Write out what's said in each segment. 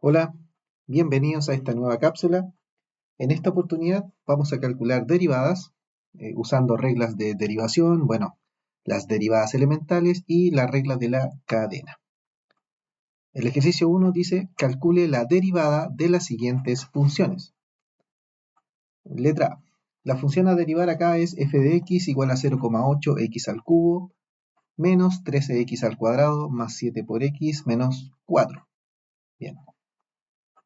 Hola, bienvenidos a esta nueva cápsula. En esta oportunidad vamos a calcular derivadas usando reglas de derivación, las derivadas elementales y las reglas de la cadena. El ejercicio 1 dice, calcule la derivada de las siguientes funciones. Letra A. La función a derivar acá es f de x igual a 0,8 x al cubo menos 13x al cuadrado más 7 por x menos 4. Bien.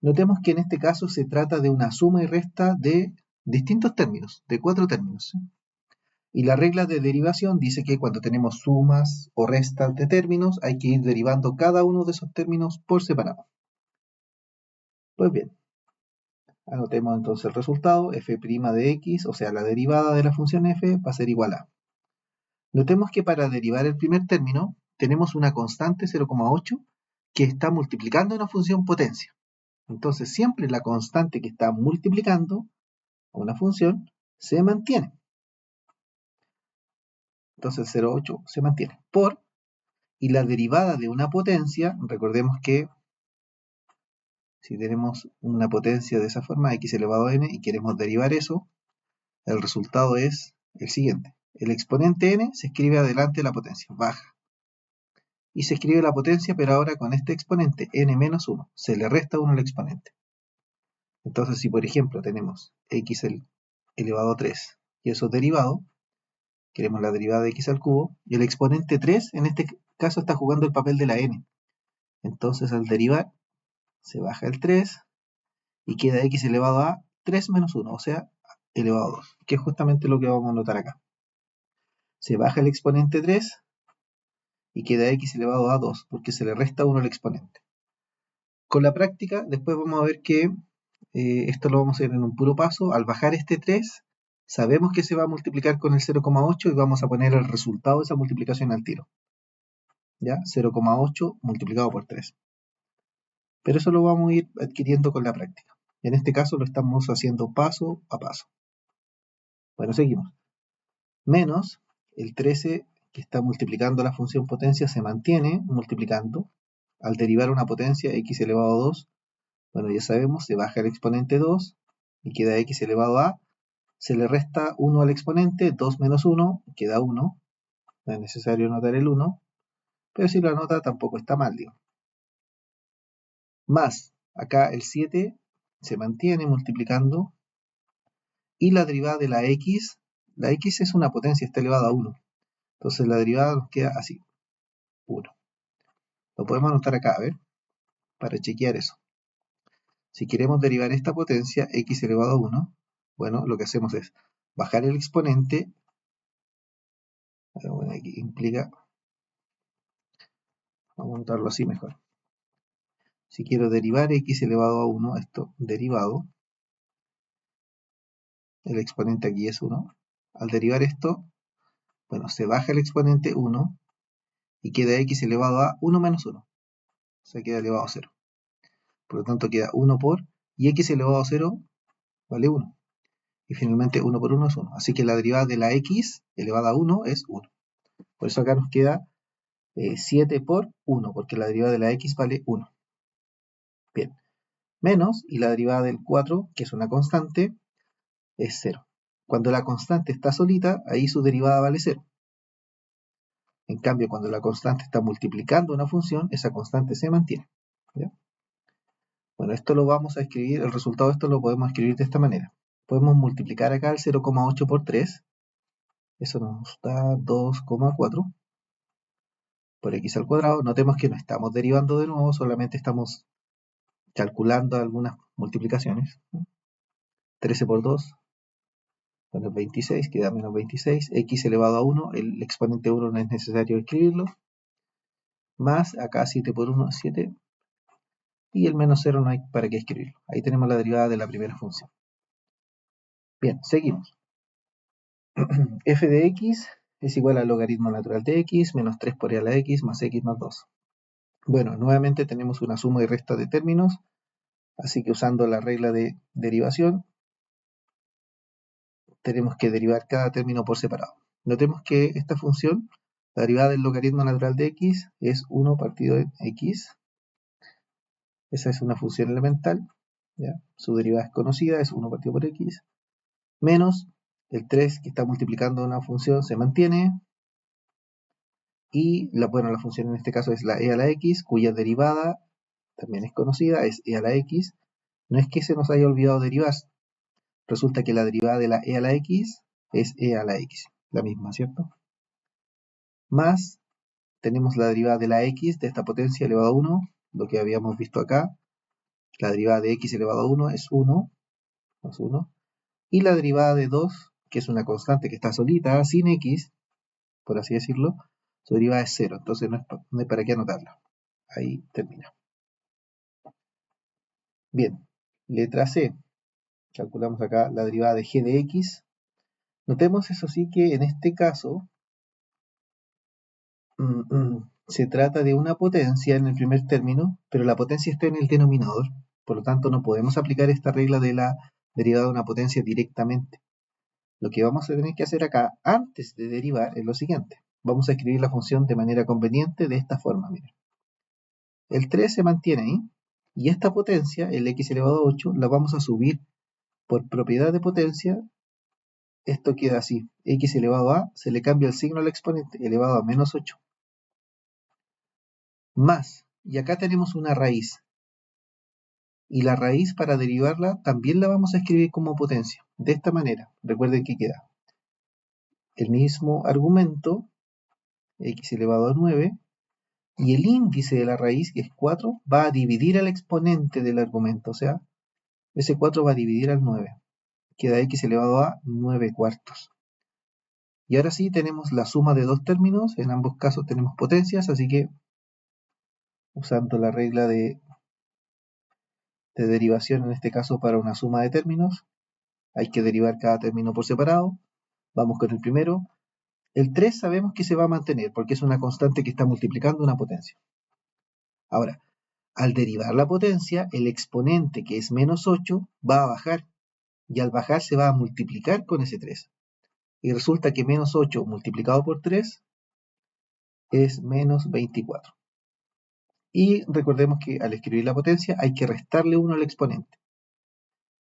Notemos que en este caso se trata de una suma y resta de distintos términos, de 4 términos. ¿Sí? Y la regla de derivación dice que cuando tenemos sumas o restas de términos hay que ir derivando cada uno de esos términos por separado. Pues bien, anotemos entonces el resultado, f' de x, o sea la derivada de la función f va a ser igual a. Notemos que para derivar el primer término tenemos una constante 0,8 que está multiplicando una función potencia. Entonces siempre la constante que está multiplicando a una función se mantiene. Entonces 0,8 se mantiene. Y la derivada de una potencia, recordemos que si tenemos una potencia de esa forma, x elevado a n, y queremos derivar eso, el resultado es el siguiente. El exponente n se escribe adelante de la potencia, baja. Y se escribe la potencia, pero ahora con este exponente, n menos 1, se le resta 1 al exponente. Entonces, si por ejemplo tenemos x elevado a 3 y eso es derivado, queremos la derivada de x al cubo, y el exponente 3 en este caso está jugando el papel de la n. Entonces al derivar, se baja el 3 y queda x elevado a 3 menos 1, o sea, elevado a 2, que es justamente lo que vamos a notar acá. Se baja el exponente 3 y queda x elevado a 2, porque se le resta 1 al exponente. Con la práctica, después vamos a ver que esto lo vamos a hacer en un puro paso. Al bajar este 3, sabemos que se va a multiplicar con el 0,8 y vamos a poner el resultado de esa multiplicación al tiro. ¿Ya? 0,8 multiplicado por 3. Pero eso lo vamos a ir adquiriendo con la práctica. En este caso lo estamos haciendo paso a paso. Bueno, seguimos. Menos el 13 que está multiplicando la función potencia se mantiene multiplicando. Al derivar una potencia x elevado a 2, bueno, ya sabemos, se baja el exponente 2 y queda x elevado a, se le resta 1 al exponente, 2 menos 1, queda 1. No es necesario anotar el 1, pero si lo anota tampoco está mal, digo. Más, acá el 7 se mantiene multiplicando y la derivada de la x es una potencia, está elevada a 1. Entonces la derivada nos queda así, 1. Lo podemos anotar acá, a ver, para chequear eso. Si queremos derivar esta potencia, x elevado a 1, bueno, lo que hacemos es bajar el exponente, bueno, aquí implica, vamos a anotarlo así mejor. Si quiero derivar x elevado a 1, esto derivado, el exponente aquí es 1. Al derivar esto, bueno, se baja el exponente 1 y queda x elevado a 1 menos 1. O sea, queda elevado a 0. Por lo tanto, queda 1 por, y x elevado a 0 vale 1. Y finalmente 1 por 1 es 1. Así que la derivada de la x elevada a 1 es 1. Por eso acá nos queda 7 por 1, porque la derivada de la x vale 1. Bien. Menos, y la derivada del 4, que es una constante, es 0. Cuando la constante está solita, ahí su derivada vale 0. En cambio, cuando la constante está multiplicando una función, esa constante se mantiene. ¿Ya? Bueno, esto lo vamos a escribir, el resultado de esto lo podemos escribir de esta manera. Podemos multiplicar acá el 0,8 por 3. Eso nos da 2,4 por x al cuadrado. Notemos que no estamos derivando de nuevo, solamente estamos calculando algunas multiplicaciones. 13 por 2, bueno, 26, queda menos 26. X elevado a 1, el exponente 1 no es necesario escribirlo. Más, acá 7 por 1 es 7. Y el menos 0 no hay para qué escribirlo. Ahí tenemos la derivada de la primera función. Bien, seguimos. f de x es igual al logaritmo natural de x menos 3 por e a la x más x más 2. Bueno, nuevamente tenemos una suma y resta de términos, así que usando la regla de derivación, tenemos que derivar cada término por separado. Notemos que esta función, la derivada del logaritmo natural de x, es 1 partido en x. Esa es una función elemental, ¿ya? Su derivada es conocida, es 1 partido por x, menos el 3 que está multiplicando una función se mantiene, y la función en este caso es la e a la x, cuya derivada también es conocida, es e a la x. No es que se nos haya olvidado derivar, resulta que la derivada de la e a la x es e a la x, la misma, ¿cierto? Más, tenemos la derivada de la x de esta potencia elevado a 1, lo que habíamos visto acá. La derivada de x elevado a 1 es 1, más 1. Y la derivada de 2, que es una constante que está solita, sin x, por así decirlo, su derivada es 0, entonces no hay para qué anotarla. Ahí termina. Bien, letra C. Calculamos acá la derivada de g de x. Notemos eso sí que en este caso se trata de una potencia en el primer término, pero la potencia está en el denominador. Por lo tanto, no podemos aplicar esta regla de la derivada de una potencia directamente. Lo que vamos a tener que hacer acá, antes de derivar, es lo siguiente. Vamos a escribir la función de manera conveniente de esta forma. Miren. El 3 se mantiene ahí, y esta potencia, el x elevado a 8, la vamos a subir por propiedad de potencia. Esto queda así, x elevado a, se le cambia el signo al exponente, elevado a menos 8. Más, y acá tenemos una raíz. Y la raíz, para derivarla, también la vamos a escribir como potencia. De esta manera, recuerden que queda el mismo argumento, x elevado a 9, y el índice de la raíz, que es 4, va a dividir al exponente del argumento, o sea, ese 4 va a dividir al 9. Queda x elevado a 9 cuartos. Y ahora sí tenemos la suma de dos términos, en ambos casos tenemos potencias, así que usando la regla de derivación en este caso para una suma de términos, hay que derivar cada término por separado. Vamos con el primero. El 3 sabemos que se va a mantener porque es una constante que está multiplicando una potencia. Ahora, al derivar la potencia, el exponente, que es menos 8, va a bajar, y al bajar se va a multiplicar con ese 3. Y resulta que menos 8 multiplicado por 3 es menos 24. Y recordemos que al escribir la potencia hay que restarle 1 al exponente.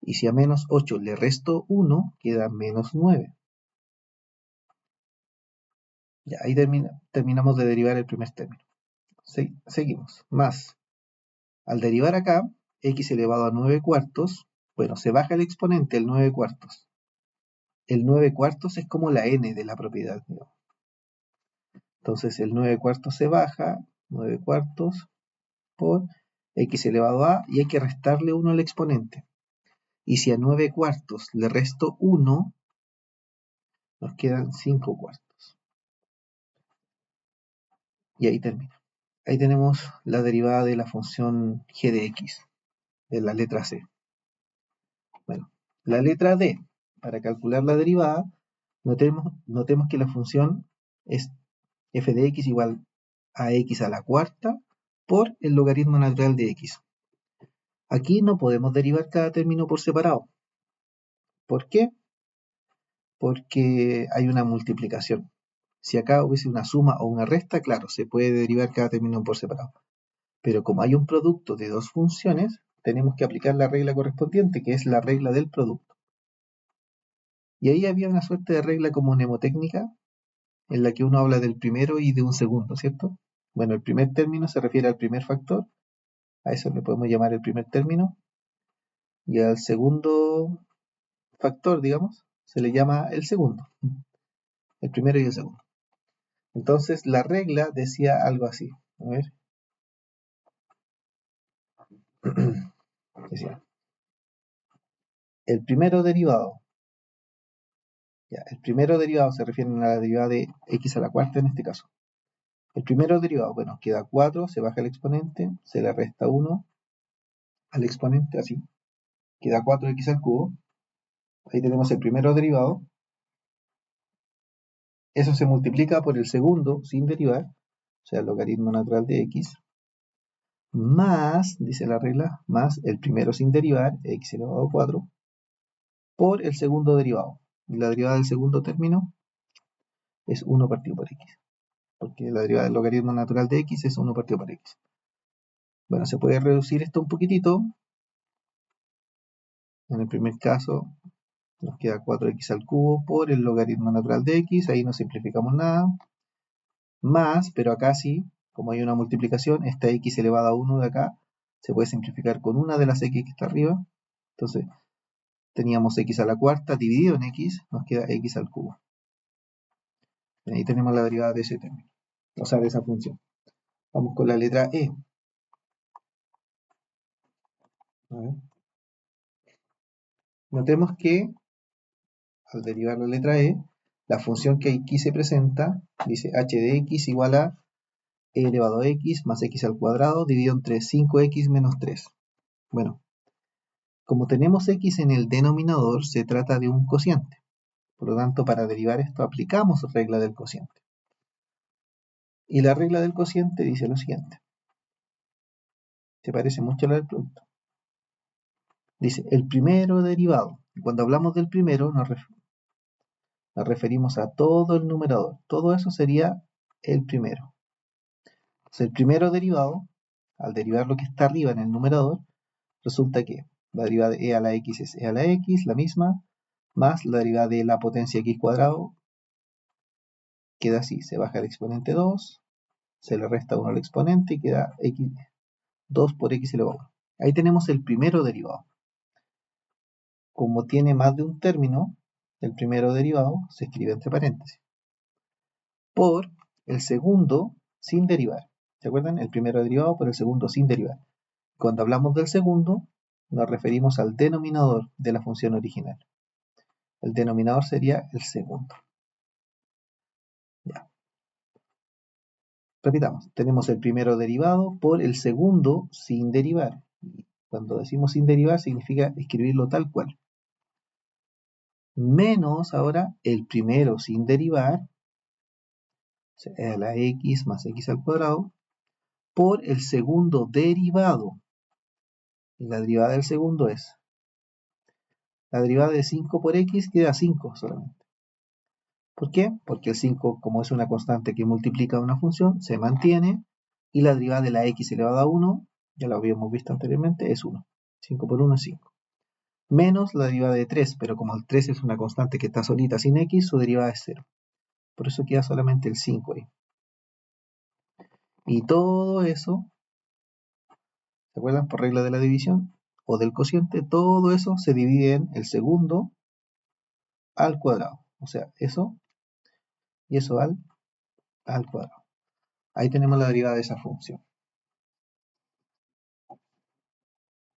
Y si a menos 8 le resto 1, queda menos 9. Ya, ahí terminamos de derivar el primer término. Seguimos. Más. Al derivar acá, x elevado a 9 cuartos, bueno, se baja el exponente, el 9 cuartos. El 9 cuartos es como la n de la propiedad, digamos. Entonces el 9 cuartos se baja, 9 cuartos por x elevado a, y hay que restarle 1 al exponente. Y si a 9 cuartos le resto 1, nos quedan 5 cuartos. Y ahí termina. Ahí tenemos la derivada de la función g de x, de la letra C. Bueno, la letra D, para calcular la derivada, notemos que la función es f de x igual a x a la cuarta por el logaritmo natural de x. Aquí no podemos derivar cada término por separado. ¿Por qué? Porque hay una multiplicación. Si acá hubiese una suma o una resta, claro, se puede derivar cada término por separado. Pero como hay un producto de dos funciones, tenemos que aplicar la regla correspondiente, que es la regla del producto. Y ahí había una suerte de regla como mnemotécnica, en la que uno habla del primero y de un segundo, ¿cierto? Bueno, el primer término se refiere al primer factor, a eso le podemos llamar el primer término, y al segundo factor, digamos, se le llama el segundo, el primero y el segundo. Entonces, la regla decía algo así, a ver, decía, el primero derivado, ya, el primero derivado se refiere a la derivada de x a la cuarta en este caso. El primero derivado, bueno, queda 4, se baja el exponente, se le resta 1 al exponente, así, queda 4x al cubo. Ahí tenemos el primero derivado. Eso se multiplica por el segundo sin derivar, o sea, el logaritmo natural de x, más, dice la regla, más el primero sin derivar, x elevado a 4, por el segundo derivado. Y la derivada del segundo término es 1 partido por x, porque la derivada del logaritmo natural de x es 1 partido por x. Bueno, se puede reducir esto un poquitito. En el primer caso nos queda 4x al cubo por el logaritmo natural de x, ahí no simplificamos nada, más, pero acá sí, como hay una multiplicación, esta x elevada a 1 de acá se puede simplificar con una de las x que está arriba, entonces teníamos x a la cuarta dividido en x, nos queda x al cubo. Y ahí tenemos la derivada de ese término, o sea, de esa función. Vamos con la letra E. A ver. Notemos que al derivar la letra E, la función que aquí se presenta dice h de x igual a e elevado a x más x al cuadrado dividido entre 5x menos 3. Bueno, como tenemos x en el denominador, se trata de un cociente. Por lo tanto, para derivar esto aplicamos regla del cociente. Y la regla del cociente dice lo siguiente. Se parece mucho a la del producto. Dice, el primero derivado. Cuando hablamos del primero, nos referimos a todo el numerador. Todo eso sería el primero. Entonces, el primero derivado, al derivar lo que está arriba en el numerador, resulta que la derivada de e a la x es e a la x, la misma, más la derivada de la potencia x cuadrado, queda así, se baja el exponente 2, se le resta 1 al exponente y queda x, 2 por x elevado a 1. Ahí tenemos el primero derivado. Como tiene más de un término, el primero derivado se escribe entre paréntesis. Por el segundo sin derivar. ¿Se acuerdan? El primero derivado por el segundo sin derivar. Cuando hablamos del segundo, nos referimos al denominador de la función original. El denominador sería el segundo. Ya. Repitamos, tenemos el primero derivado por el segundo sin derivar. Cuando decimos sin derivar significa escribirlo tal cual. Menos ahora el primero sin derivar, o sea, la x más x al cuadrado, por el segundo derivado. Y la derivada del segundo es, la derivada de 5 por x queda 5 solamente. ¿Por qué? Porque el 5, como es una constante que multiplica una función, se mantiene, y la derivada de la x elevada a 1, ya lo habíamos visto anteriormente, es 1. 5 por 1 es 5. Menos la derivada de 3, pero como el 3 es una constante que está solita sin x, su derivada es 0. Por eso queda solamente el 5 ahí. Y todo eso, ¿se acuerdan? Por regla de la división o del cociente, todo eso se divide en el segundo al cuadrado. O sea, eso y eso al cuadrado. Ahí tenemos la derivada de esa función.